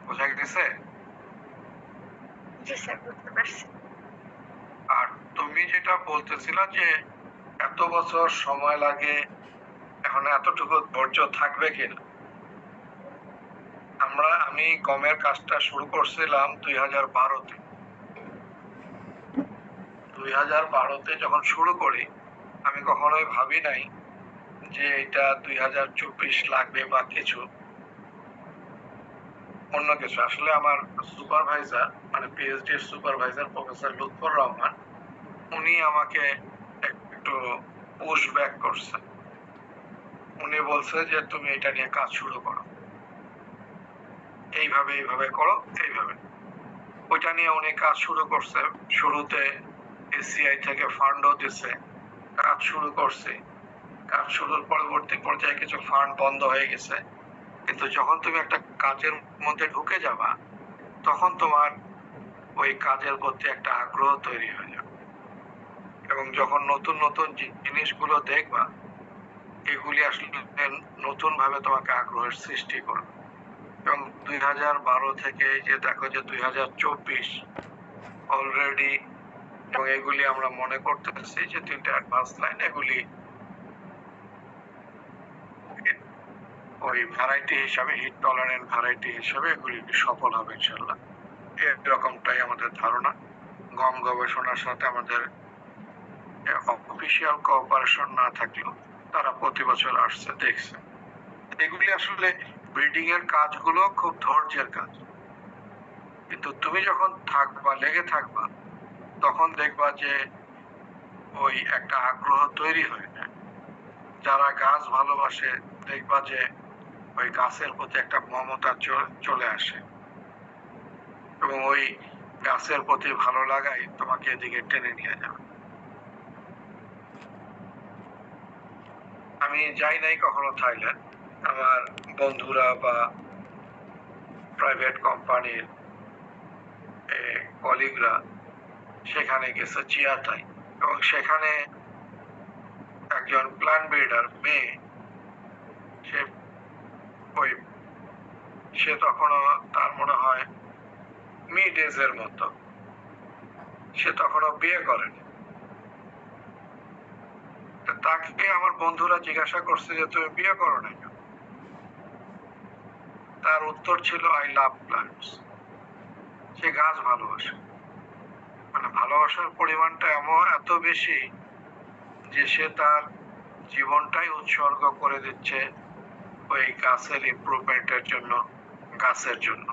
বোঝা গেছে? জি স্যার, বুঝতে পারছি। আর তুমি যেটা বলতেছিলা যে এত বছর সময় লাগে, এখন এতটুকু ধৈর্য থাকবে কিনা। আমি গমের কাজটা শুরু করছিলাম 2012-তে। 2012-তে যখন শুরু করি, আমি কখনোই ভাবি নাই যে এটা 2024 লাগবে বা কিছু অন্য কিছু। আসলে আমার সুপারভাইজার, মানে পিএইচডি এর সুপারভাইজার প্রফেসর লুৎফর রহমান, উনি আমাকে একটু পুশ ব্যাক করছে। উনি বলছে যে তুমি এটা নিয়ে কাজ শুরু করো, এইভাবে এইভাবে করো, এইভাবে। ওইটা নিয়ে উনি কাজ শুরু করছে। শুরুতে এসিআই থেকে ফান্ডও দিছে, কাজ শুরু করছে। কাজ শুরুর পরবর্তী পর্যায়ে কিছু ফান্ড বন্ধ হয়ে গেছে, কিন্তু যখন তুমি একটা কাজের মধ্যে ঢুকে যাবা, তখন তোমার ওই কাজের প্রতি একটা আগ্রহ তৈরি হয়ে যাবে। এবং যখন নতুন নতুন জিনিসগুলো দেখবা, এগুলি আসলে নতুন ভাবে তোমাকে আগ্রহের সৃষ্টি করবে। এবং 2012 থেকে এই যে দেখো যে 2024 অলরেডি, এবং এগুলি আমরা মনে করতেছি যে 3টা অ্যাডভান্স লাইন, এগুলি ওই ভ্যারাইটি হিসাবে, হিট টলারেন্ট ভ্যারাইটি হিসাবে এগুলি সফল হবে ইনশাল্লাহ। এরকমটাই আমাদের ধারণা। গম গবেষণার সাথে আমাদের অফিসিয়াল কোঅপারেশন না থাকলেও তারা প্রতি বছর আসছে, দেখছে। এগুলি আসলে ব্রিডিং এর কাজগুলো খুব ধৈর্যের কাজ, কিন্তু তুমি যখন থাকবা, লেগে থাকবা, তখন দেখবা যে ওই একটা আগ্রহ তৈরি হয়ে যায়। যারা গাছ ভালোবাসে, দেখবা যে ওই গাছের প্রতি একটা মমতা চলে আসে, এবং ওই গাছের প্রতি ভালো লাগাই তোমাকে এদিকে টেনে নিয়ে যাবে। আমি যাই নাই কখনো থাইল্যান্ড, আমার বন্ধুরা বা প্রাইভেট কোম্পানির কলিগরা সেখানে গেছে, চিয়াতাই। এবং সেখানে একজন প্ল্যান্ট ব্রিডার মেয়ে, সে তখনও, তার মনে হয় মিড এজের মতো, সে তখনও বিয়ে করেনি। তাকে আমার বন্ধুরা জিজ্ঞাসা করছে যে তুমি বিয়ে করো না কেন? তার উত্তর ছিল আই লাভ প্ল্যান্টস। সে গাছ ভালোবাসে, মানে ভালোবাসার পরিমাণটা এত বেশি যে সে তার জীবনটাই উৎসর্গ করে দিচ্ছে ওই গাছের ইমপ্রুভমেন্টের জন্য, গাছের জন্য।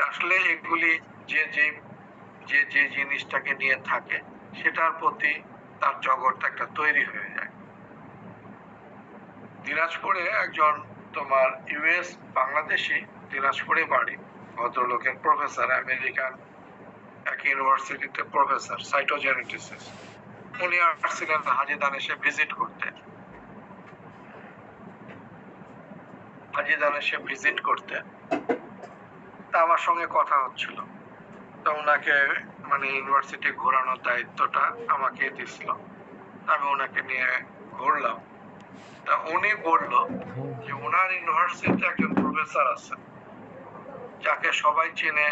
আসলে এগুলি যে যে জিনিসটাকে নিয়ে থাকে, সেটার প্রতি তার জগৎ একটা তৈরি হয়ে যায়। দিনাজপুরে একজন তোমার ইউএস বাংলাদেশি, দিনাজপুরে বাড়ি, ভদ্রলোকের প্রফেসর, আমেরিকান এক ইউনিভার্সিটিতে প্রফেসর সাইটোজেনেটিসিস। উনি আসছিলেন হাজিদান এসে ভিজিট করতে। তা আমার সঙ্গে কথা হচ্ছিল। তো ওনাকে মানে ইউনিভার্সিটি ঘোরানোর দায়িত্বটা আমাকে দিছিল। আমি ওনাকে নিয়ে ঘুরলাম। তা উনি বলল যে ওনার ইউনিভার্সিটিতে একজন প্রফেসর আছে, যাকে সবাই চেনে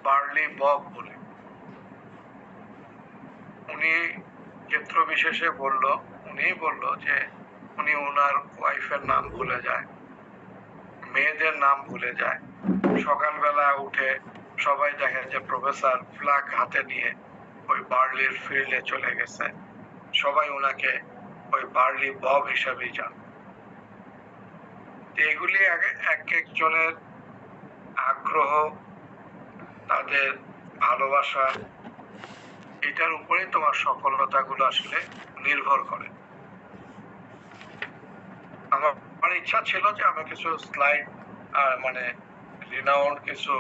বার্লি বব বলে। উনি ক্ষেত্র বিশেষে উনি বলল যে উনি ওনার ওয়াইফের নাম ভুলে যায়, মেয়েদের নাম ভুলে যায়। সকালবেলা উঠে সবাই দেখে যে প্রফেসর ফ্ল্যাগ হাতে নিয়ে ওই বার্লির ফিল্ডে চলে গেছে। সবাই ওনাকে ওই বার্লি বব হিসাবেই জানে। এগুলি এক একজনের আগ্রহ, তাদের ভালোবাসা, এটার উপরে তোমার সফলতাগুলো আসলে নির্ভর করে। আমার ইচ্ছা ছিল যে আমি কিছু স্লাইড, মানে রিনাউন্ড কিছু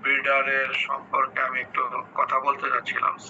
ব্রিডারের সম্পর্কে আমি একটু কথা বলতে যাচ্ছিলাম।